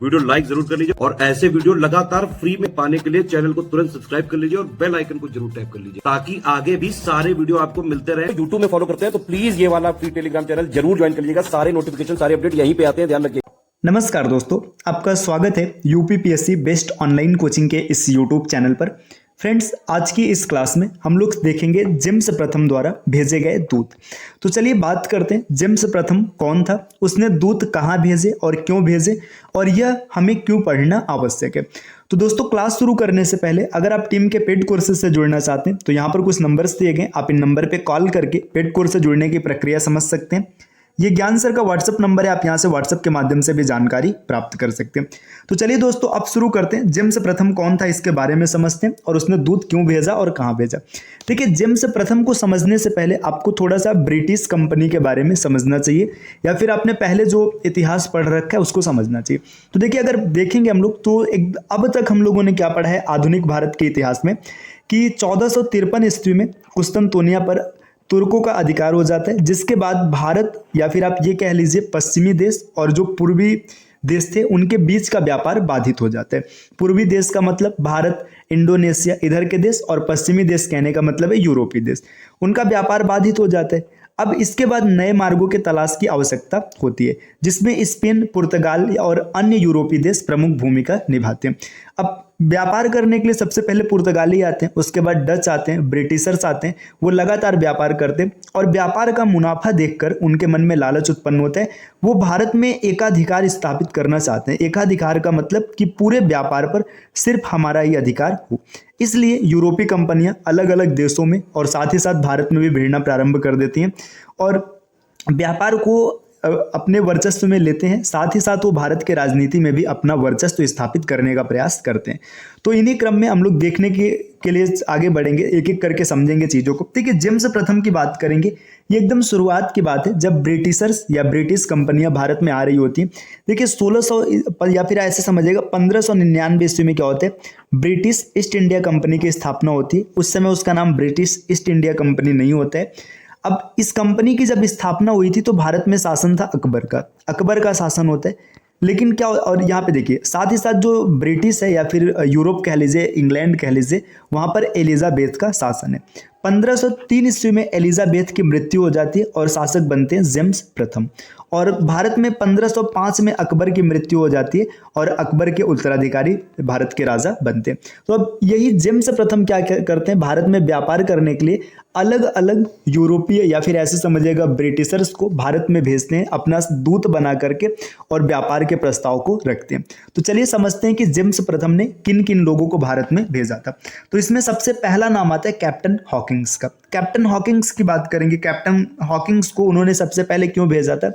Video like जरूर कर लीजिए और ऐसे वीडियो लगातार फ्री में पाने के लिए चैनल को तुरंत सब्सक्राइब कर लीजिए और बेल आइकन को जरूर टैप कर लीजिए ताकि आगे भी सारे वीडियो आपको मिलते रहे। यूट्यूब में फॉलो करते हैं तो प्लीज ये वाला फ्री टेलीग्राम चैनल जरूर ज्वाइन कर लीजिएगा। सारे नोटिफिकेशन सारे अपडेट यहीं पे आते हैं, ध्यान रखिए। नमस्कार दोस्तों, आपका स्वागत है यूपीपीएससी बेस्ट ऑनलाइन कोचिंग के इस यूट्यूब चैनल पर। फ्रेंड्स, आज की इस क्लास में हम लोग देखेंगे जेम्स प्रथम द्वारा भेजे गए दूत। तो चलिए बात करते हैं, जेम्स प्रथम कौन था, उसने दूत कहाँ भेजे और क्यों भेजे, और यह हमें क्यों पढ़ना आवश्यक है। तो दोस्तों, क्लास शुरू करने से पहले अगर आप टीम के पेड कोर्सेज से जुड़ना चाहते हैं तो यहाँ पर कुछ नंबर्स दिए गए, आप इन नंबर पर कॉल करके पेड कोर्स से जुड़ने की प्रक्रिया समझ सकते हैं। ये ज्ञान सर का व्हाट्सएप नंबर है, आप यहाँ से व्हाट्सएप के माध्यम से भी जानकारी प्राप्त कर सकते हैं। तो चलिए दोस्तों, अब शुरू करते हैं। जेम्स प्रथम कौन था इसके बारे में समझते हैं और उसने दूत क्यों भेजा और कहाँ भेजा। देखिए, जेम्स प्रथम को समझने से पहले आपको थोड़ा सा ब्रिटिश कंपनी के बारे में समझना चाहिए, या फिर आपने पहले जो इतिहास पढ़ रखा है उसको समझना चाहिए। तो देखिए, अगर देखेंगे हम लोग तो अब तक हम लोगों ने क्या पढ़ा है आधुनिक भारत के इतिहास में कि 1453 ईस्वी में कुस्तुनतुनिया पर तुर्कों का अधिकार हो जाता है, जिसके बाद भारत या फिर आप ये कह लीजिए पश्चिमी देश और जो पूर्वी देश थे उनके बीच का व्यापार बाधित हो जाता है। पूर्वी देश का मतलब भारत, इंडोनेशिया इधर के देश, और पश्चिमी देश कहने का मतलब है यूरोपीय देश, उनका व्यापार बाधित हो जाता है। अब इसके बाद नए मार्गों के तलाश की आवश्यकता होती है, जिसमें स्पेन, पुर्तगाल और अन्य यूरोपीय देश प्रमुख भूमिका निभाते हैं। अब व्यापार करने के लिए सबसे पहले पुर्तगाली आते हैं, उसके बाद डच आते हैं, ब्रिटिशर्स आते हैं, वो लगातार व्यापार करते हैं और व्यापार का मुनाफा देखकर उनके मन में लालच उत्पन्न होता है। वो भारत में एकाधिकार स्थापित करना चाहते हैं। एकाधिकार का मतलब कि पूरे व्यापार पर सिर्फ हमारा ही अधिकार हो। इसलिए यूरोपीय कंपनियां अलग अलग देशों में और साथ ही साथ भारत में भी भिड़ना प्रारंभ कर देती हैं और व्यापार को अपने वर्चस्व में लेते हैं। साथ ही साथ वो भारत के राजनीति में भी अपना वर्चस्व स्थापित करने का प्रयास करते हैं। तो इन्हीं क्रम में हम लोग देखने के लिए आगे बढ़ेंगे, एक एक करके समझेंगे चीज़ों को। देखिए, जेम्स प्रथम की बात करेंगे, ये एकदम शुरुआत की बात है जब ब्रिटिशर्स या ब्रिटिश कंपनियां भारत में आ रही होती हैं। देखिए, 1600 या फिर ऐसे समझिएगा 1599 ईस्वी में क्या होता है, ब्रिटिश ईस्ट इंडिया कंपनी की स्थापना होती है। उस समय उसका नाम ब्रिटिश ईस्ट इंडिया कंपनी नहीं होता है। अब इस कंपनी की जब स्थापना हुई थी तो भारत में शासन था अकबर का शासन होता है। लेकिन क्या, और यहाँ पे देखिए साथ ही साथ जो ब्रिटिश है या फिर यूरोप कह लीजिए, इंग्लैंड कह लीजिए, वहाँ पर एलिजाबेथ का शासन है। 1503 ईस्वी में एलिजाबेथ की मृत्यु हो जाती है और शासक बनते हैं जेम्स प्रथम। और भारत में 1505 में अकबर की मृत्यु हो जाती है और अकबर के उत्तराधिकारी भारत के राजा बनते हैं। तो अब यही जेम्स प्रथम क्या करते हैं, भारत में व्यापार करने के लिए अलग अलग यूरोपीय या फिर ऐसे समझिएगा ब्रिटिशर्स को भारत में भेजते हैं, अपना दूत बना करके, और व्यापार के प्रस्ताव को रखते हैं। तो चलिए समझते हैं कि जेम्स प्रथम ने किन किन लोगों को भारत में भेजा था। तो इसमें सबसे पहला नाम आता है कैप्टन हॉकिंस का। कैप्टन हॉकिंस की बात करेंगे। कैप्टन हॉकिंस को उन्होंने सबसे पहले क्यों भेजा था,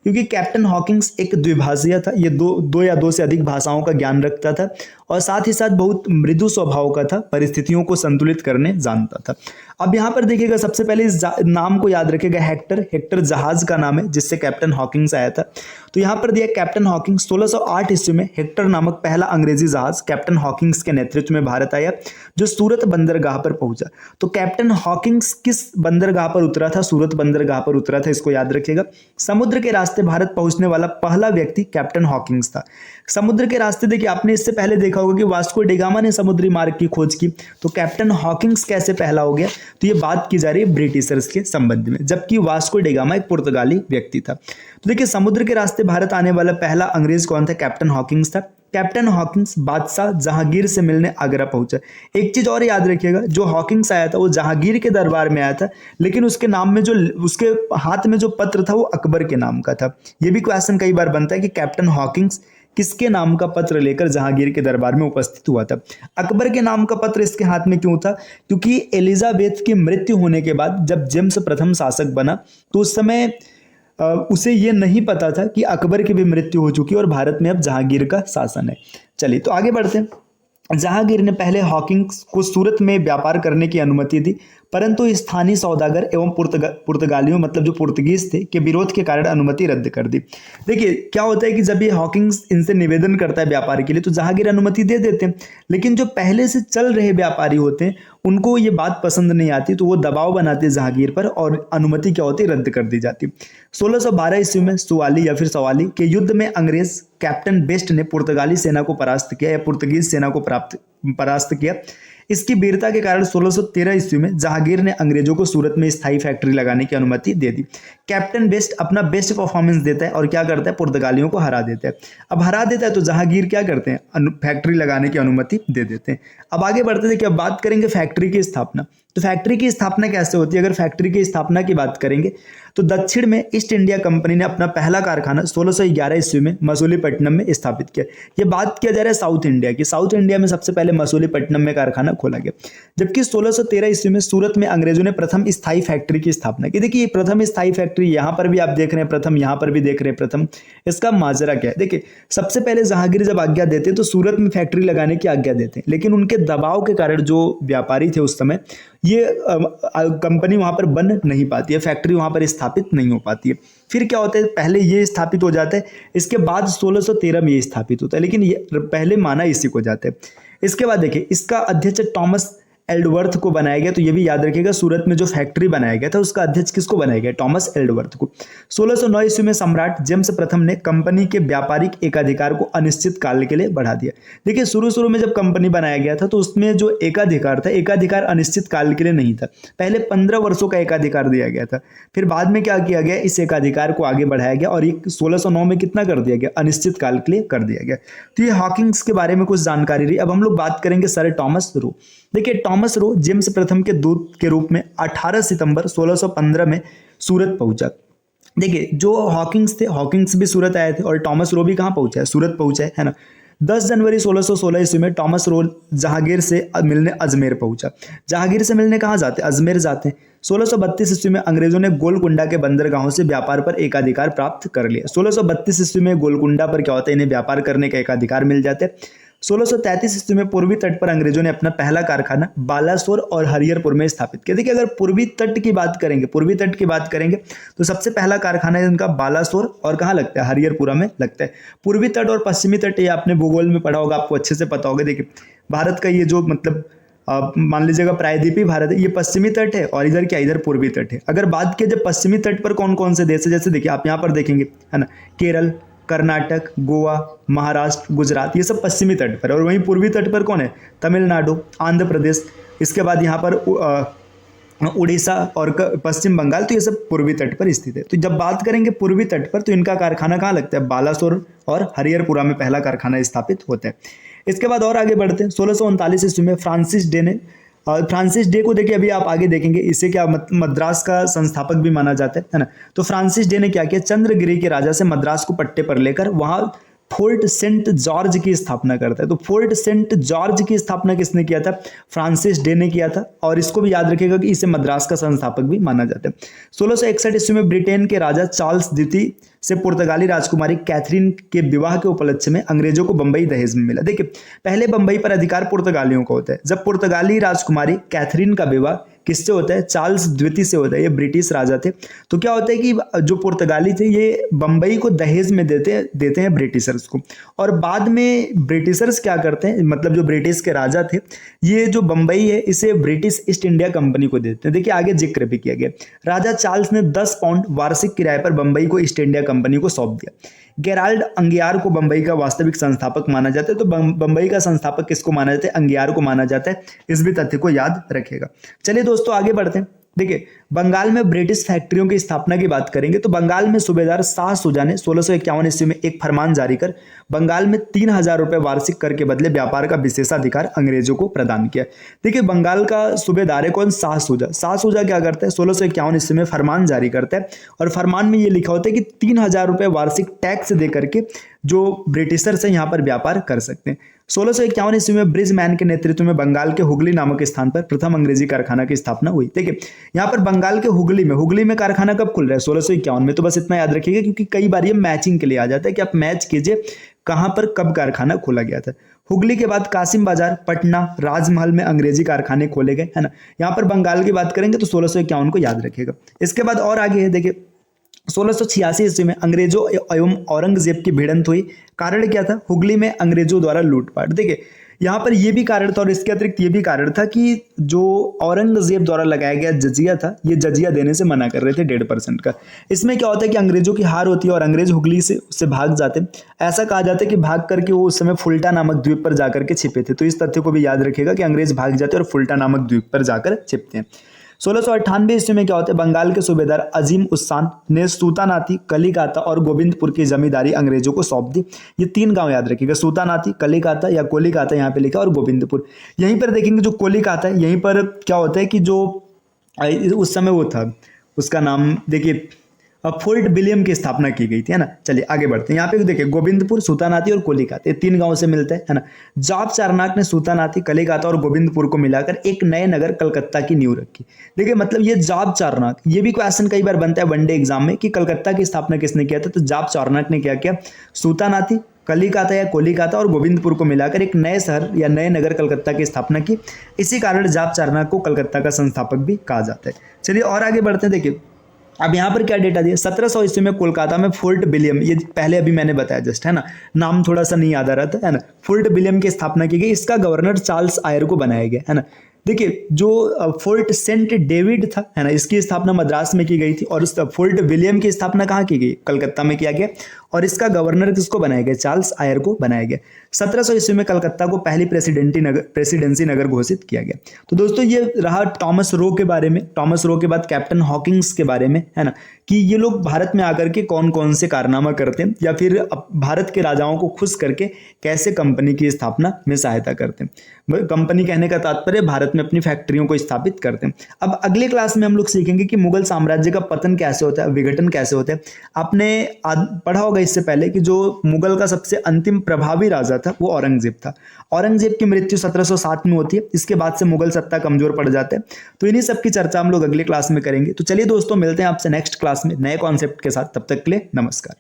क्योंकि कैप्टन हॉकिंस एक द्विभाषीय था। ये दो या दो से अधिक भाषाओं का ज्ञान रखता था और साथ ही साथ बहुत मृदु स्वभाव का था, परिस्थितियों को संतुलित करने जानता था। अब यहाँ पर देखिएगा, सबसे पहले इस नाम को याद रखिएगा, हेक्टर जहाज का नाम है जिससे कैप्टन हॉकिंस आया था। तो यहाँ पर दिया कैप्टन हॉकिंस 1608 ईस्वी में हेक्टर नामक पहला अंग्रेजी जहाज कैप्टन हॉकिंस के नेतृत्व में भारत आया, जो सूरत बंदरगाह पर पहुंचा। तो कैप्टन हॉकिंस किस बंदरगाह पर उतरा था, सूरत बंदरगाह पर उतरा था, इसको याद रखिएगा। समुद्र के रास्ते भारत पहुंचने वाला पहला व्यक्ति कैप्टन हॉकिंस था। समुद्र के रास्ते, देखिए आपने इससे पहले देखा होगा कि वास्को डिगामा ने समुद्री मार्ग की खोज की, तो कैप्टन हॉकिंस कैसे पहला हो गया, तो ये बात की जा रही है ब्रिटिशर्स के संबंध में, जबकि वास्को डिगामा एक पुर्तगाली व्यक्ति था। तो देखिए, समुद्र के रास्ते भारत आने वाला पहला अंग्रेज कौन था, कैप्टन हॉकिंस था। कैप्टन हॉकिंस बादशाह जहांगीर से मिलने आगरा पहुंचा। एक चीज और याद रखिएगा, जो हॉकिंस आया था वो जहांगीर के दरबार में आया था, लेकिन उसके नाम में जो उसके हाथ में जो पत्र था वो अकबर के नाम का था। ये भी क्वेश्चन कई बार बनता है कि कैप्टन हॉकिंस किसके नाम का पत्र लेकर जहांगीर के दरबार में उपस्थित हुआ था। अकबर के नाम का पत्र इसके हाथ में क्यों था, क्योंकि एलिजाबेथ की मृत्यु होने के बाद जब जेम्स प्रथम शासक बना तो उस समय उसे ये नहीं पता था कि अकबर की भी मृत्यु हो चुकी और भारत में अब जहांगीर का शासन है। चलिए तो आगे बढ़ते हैं। जहांगीर ने पहले हॉकिंस को सूरत में व्यापार करने की अनुमति दी, परंतु स्थानीय सौदागर एवं पुर्तगालियों मतलब जो पुर्तगीज थे के विरोध के कारण अनुमति रद्द कर दी। देखिए क्या होता है कि जब ये हॉकिंस इनसे निवेदन करता है व्यापार के लिए तो जहांगीर अनुमति दे देते हैं, लेकिन जो पहले से चल रहे व्यापारी होते हैं उनको ये बात पसंद नहीं आती, तो वो दबाव बनाते हैं जहांगीर पर और अनुमति क्या होती है, रद्द कर दी जाती। 1612 ईस्वी में सुवाली या फिर सवाली के युद्ध में अंग्रेज कैप्टन बेस्ट ने पुर्तगाली सेना को परास्त किया या पुर्तगीज सेना को परास्त किया। इसकी वीरता के कारण 1613 ईस्वी में जहांगीर ने अंग्रेजों को सूरत में स्थायी फैक्ट्री लगाने की अनुमति दे दी। कैप्टन बेस्ट अपना बेस्ट परफॉर्मेंस देता है और क्या करता है, पुर्तगालियों को हरा देता है। अब हरा देता है तो जहांगीर क्या करते हैं, फैक्ट्री लगाने की अनुमति दे देते हैं। अब आगे बढ़ते थे कि अब बात करेंगे फैक्ट्री की स्थापना। तो फैक्ट्री की स्थापना कैसे होती है, अगर फैक्ट्री की स्थापना की बात करेंगे तो दक्षिण में ईस्ट इंडिया कंपनी ने अपना पहला कारखाना 1611 ईस्वी में मसूलीपट्टनम में स्थापित किया। ये बात किया जा रहा है साउथ इंडिया की। साउथ इंडिया में सबसे पहले मसूलीपट्टनम में कारखाना खोला गया, जबकि 1613 ईस्वी में सूरत में अंग्रेजों ने प्रथम स्थायी फैक्ट्री की स्थापना की। देखिए प्रथम स्थायी फैक्ट्री यहाँ पर भी आप देख रहे हैं प्रथम, यहाँ पर भी देख रहे हैं प्रथम। इसका माजरा क्या है, देखिए सबसे पहले जहांगीर जब आज्ञा देते हैं तो सूरत में फैक्ट्री लगाने की आज्ञा देते हैं, लेकिन उनके दबाव के कारण जो व्यापारी थे उस समय ये कंपनी वहां पर बन नहीं पाती है, फैक्ट्री वहां पर स्थापित नहीं हो पाती है। फिर क्या होता है, पहले ये स्थापित हो जाता है, इसके बाद 1613 में ये स्थापित होता है, लेकिन ये पहले माना इसी को जाता है। इसके बाद देखिए इसका अध्यक्ष टॉमस एल्डवर्थ को बनाया गया। तो ये भी याद रखिएगा सूरत में जो फैक्ट्री बनाया गया था उसका अध्यक्ष किसको बनाया गया, टॉमस एल्डवर्थ को। 1609 ईस्वी में सम्राट जेम्स प्रथम ने कंपनी के व्यापारिक एकाधिकार को अनिश्चित काल के लिए बढ़ा दिया। देखिए शुरू में जब कंपनी बनाया गया था तो उसमें जो एकाधिकार था, एकाधिकार अनिश्चित काल के लिए नहीं था, पहले 15 वर्षों का एकाधिकार दिया गया था। फिर बाद में क्या किया गया, इस एकाधिकार को आगे बढ़ाया गया और ये 1609 में कितना कर दिया गया, अनिश्चित काल के लिए कर दिया गया। तो ये हॉकिंग्स के बारे में कुछ जानकारी रही। अब हम लोग बात करेंगे सर टॉमस रो। देखिए टॉमस रो जेम्स प्रथम के दूत के रूप में 18 सितंबर 1615 में सूरत पहुंचा। देखिए जो हॉकिंग्स थे, हॉकिंग्स भी सूरत आए थे और टॉमस रो भी कहाँ पहुंचा है, सूरत पहुंचा है ना। 10 जनवरी 1616 ईस्वी में टॉमस रो जहांगीर से मिलने अजमेर पहुंचा। जहांगीर से मिलने कहाँ जाते हैं, अजमेर जाते हैं। 1632 ईस्वी में अंग्रेजों ने गोलकुंडा के बंदरगाहों से व्यापार पर एकाधिकार प्राप्त कर लिया। 1632 ईस्वी में गोलकुंडा पर क्या होता है, इन्हें व्यापार करने का एकाधिकार मिल जाते हैं। 1633 ईस्वी में पूर्वी तट पर अंग्रेजों ने अपना पहला कारखाना बालासोर और हरिहरपुर में स्थापित किया। देखिए अगर पूर्वी तट की बात करेंगे तो सबसे पहला कारखाना इनका बालासोर और कहाँ लगता है, हरिहरपुरा में लगता है। पूर्वी तट और पश्चिमी तट ये आपने भूगोल में पढ़ा होगा, आपको अच्छे से पता होगा। देखिए भारत का ये जो मतलब मान लीजिएगा प्रायद्वीपीय भारत है, ये पश्चिमी तट है और इधर क्या, इधर पूर्वी तट है। अगर बात किया जब पश्चिमी तट पर कौन कौन से देश है, जैसे देखिए आप यहाँ पर देखेंगे है ना, केरल, कर्नाटक, गोवा, महाराष्ट्र, गुजरात, ये सब पश्चिमी तट पर। और वहीं पूर्वी तट पर कौन है, तमिलनाडु, आंध्र प्रदेश, इसके बाद यहाँ पर उड़ीसा और पश्चिम बंगाल, तो ये सब पूर्वी तट पर स्थित है। तो जब बात करेंगे पूर्वी तट पर तो इनका कारखाना कहाँ लगता है, बालासोर और हरिहरपुरा में पहला कारखाना स्थापित होता है। इसके बाद और आगे बढ़ते हैं। 1639 ईस्वी में फ्रांसिस डे ने, फ्रांसिस डे को देखिए अभी आप आगे देखेंगे, इसे क्या मद्रास का संस्थापक भी माना जाता है ना। तो फ्रांसिस डे ने क्या किया, चंद्रगिरी के राजा से मद्रास को पट्टे पर लेकर वहां फोर्ट सेंट जॉर्ज की स्थापना करता है। तो फोर्ट सेंट जॉर्ज की स्थापना किसने किया था, फ्रांसिस डे ने किया था। और इसको भी याद रखिएगा कि इसे मद्रास का संस्थापक भी माना जाता है। 1661 ईस्वी में ब्रिटेन के राजा चार्ल्स द्वितीय से पुर्तगाली राजकुमारी कैथरीन के विवाह के उपलक्ष्य में अंग्रेजों को बंबई दहेज में मिला। देखिए पहले बंबई पर अधिकार पुर्तगालियों का होता है। जब पुर्तगाली राजकुमारी कैथरीन का विवाह किससे होता है, चार्ल्स द्वितीय से होता है, ये ब्रिटिश राजा थे। तो क्या होता है कि जो पुर्तगाली थे ये बंबई को दहेज में देते हैं ब्रिटिशर्स को। और बाद में ब्रिटिशर्स क्या करते हैं, मतलब जो ब्रिटिश के राजा थे, ये जो बंबई है इसे ब्रिटिश ईस्ट इंडिया कंपनी को देते हैं। देखिए आगे जिक्र भी किया गया, राजा चार्ल्स ने 10 पाउंड वार्षिक किराए पर बंबई को ईस्ट इंडिया कंपनी को सौंप दिया। गेराल्ड अंगियार को बंबई का वास्तविक संस्थापक माना जाता है। तो बंबई का संस्थापक किसको माना जाता है, अंगियार को माना जाता है। इस भी तथ्य को याद रखिएगा। चलिए दोस्तों आगे बढ़ते हैं। देखिए बंगाल में ब्रिटिश फैक्ट्रियों की स्थापना की बात करेंगे तो बंगाल में सूबेदार शाह सुजा ने 1651 ईस्वी में एक फरमान जारी कर बंगाल में 3000 रुपये वार्षिक कर के बदले व्यापार का विशेषाधिकार अंग्रेजों को प्रदान किया। देखिए बंगाल का सूबेदार है कौन, शाह सुजा। शाह सुजा क्या करता है, 1651 ईस्वी में फरमान जारी करता है और फरमान में ये लिखा होता है कि 3000 रुपये वार्षिक टैक्स दे करके जो ब्रिटिशर्स हैं यहाँ पर व्यापार कर सकते हैं। 1651 ईस्वी में ब्रिजमैन के नेतृत्व में बंगाल के हुगली नामक स्थान पर प्रथम अंग्रेजी कारखाना की स्थापना हुई। देखिए यहाँ पर बंगाल के हुगली में कारखाना कब खुल रहा है, 1651 में। तो बस इतना याद रखिएगा क्योंकि कई बार ये मैचिंग के लिए आ जाता है कि आप मैच कीजिए कहाँ पर कब कारखाना खोला गया था। हुगली के बाद कासिम बाजार, पटना, राजमहल में अंग्रेजी कारखाने खोले गए, है ना। यहाँ पर बंगाल की बात करेंगे तो 1651 को याद रखिएगा। इसके बाद और आगे है, देखिए 1686 ईस्वी में अंग्रेजों एवं औरंगजेब की भिड़ंत हुई। कारण क्या था? हुगली में अंग्रेजों द्वारा लूटपाट। देखिए यहाँ पर यह भी कारण था और इसके अतिरिक्त ये भी कारण था कि जो औरंगजेब द्वारा लगाया गया जजिया था, ये जजिया देने से मना कर रहे थे 1.5% का। इसमें क्या होता है कि अंग्रेजों की हार होती है और अंग्रेज हुगली से भाग जाते। ऐसा कहा जाता है कि भाग करके वो उस समय फुल्टा नामक द्वीप पर जाकर के छिपे थे। तो इस तथ्य को भी याद रखिएगा कि अंग्रेज भाग जाते हैं और फुल्टा नामक द्वीप पर जाकर छिपते हैं। 1698 ईस्वी में क्या होता है? बंगाल के सूबेदार अजीम उस्सान ने सूतानाती, कलिकाता और गोविंदपुर की जमींदारी अंग्रेजों को सौंप दी। ये 3 गांव याद रखिएगा, सूतानाती, कलिकाता या कोलिकाता यहाँ पे लिखा और गोविंदपुर। यहीं पर देखेंगे जो कोलिकाता है, यहीं पर क्या होता है कि जो उस समय वो था, उसका नाम देखिए फोर्ट विलियम की स्थापना की गई थी, है ना। चलिए आगे बढ़ते हैं। यहाँ पे देखिए गोविंदपुर, सूतानाती और कोलिकाता, ये 3 गांव से मिलते हैं, है ना। जाप चारनाक ने सूतानाती, कलिकाता और गोविंदपुर को मिलाकर एक नए नगर कलकत्ता की नींव रखी। देखिए मतलब ये जाप चारनाक, ये भी क्वेश्चन कई बार बनता है वनडे एग्जाम में कि कलकत्ता की स्थापना किसने किया था। तो जाप चारनाक ने क्या किया? सूतानाती, कलिकाता या कोलिकाता और गोविंदपुर को मिलाकर एक नए शहर या नए नगर कलकत्ता की स्थापना की। इसी कारण जाप चारनाक को कलकत्ता का संस्थापक भी कहा जाता है। चलिए और आगे बढ़ते हैं। देखिए अब यहाँ पर क्या डेटा दिया? 1700 ईस्वी में कोलकाता में फोर्ट विलियम, ये पहले अभी मैंने बताया जस्ट, है ना, नाम थोड़ा सा नहीं याद आ रहा था, है ना। फोर्ट विलियम की स्थापना की गई। इसका गवर्नर चार्ल्स आयर को बनाया गया, है ना। देखिए जो फोर्ट सेंट डेविड था, है ना, इसकी स्थापना मद्रास में की गई थी और इस फोर्ट विलियम की स्थापना कहाँ की गई? कलकत्ता में किया गया और इसका गवर्नर किसको बनाया गया? चार्ल्स आयर को बनाया गया। 1700 ईस्वी में कलकत्ता को पहली प्रेसिडेंसी नगर घोषित किया गया। तो दोस्तों ये रहा टॉमस रो के बारे में। टॉमस रो के बाद कैप्टन हॉकिंग्स के बारे में, है ना, कि ये लोग भारत में आकर के कौन कौन से कारनामा करते हैं या फिर भारत के राजाओं को खुश करके कैसे कंपनी की स्थापना में सहायता करते हैं। कंपनी कहने का तात्पर्य भारत में अपनी फैक्ट्रियों को स्थापित करते हैं। अब अगले क्लास में हम लोग सीखेंगे कि मुगल साम्राज्य का पतन कैसे होता है, विघटन कैसे होता है। आपने पढ़ा होगा इससे पहले कि जो मुगल का सबसे अंतिम प्रभावी राजा था वो औरंगजेब था। औरंगजेब की मृत्यु 1760 में होती है। इसके बाद से मुगल सत्ता कमजोर पड़ जाता है। तो इन्हीं सब की चर्चा हम लोग अगले क्लास में करेंगे। तो चलिए दोस्तों मिलते हैं आपसे नेक्स्ट क्लास में नए कॉन्सेप्ट के साथ। तब तक के लिए नमस्कार।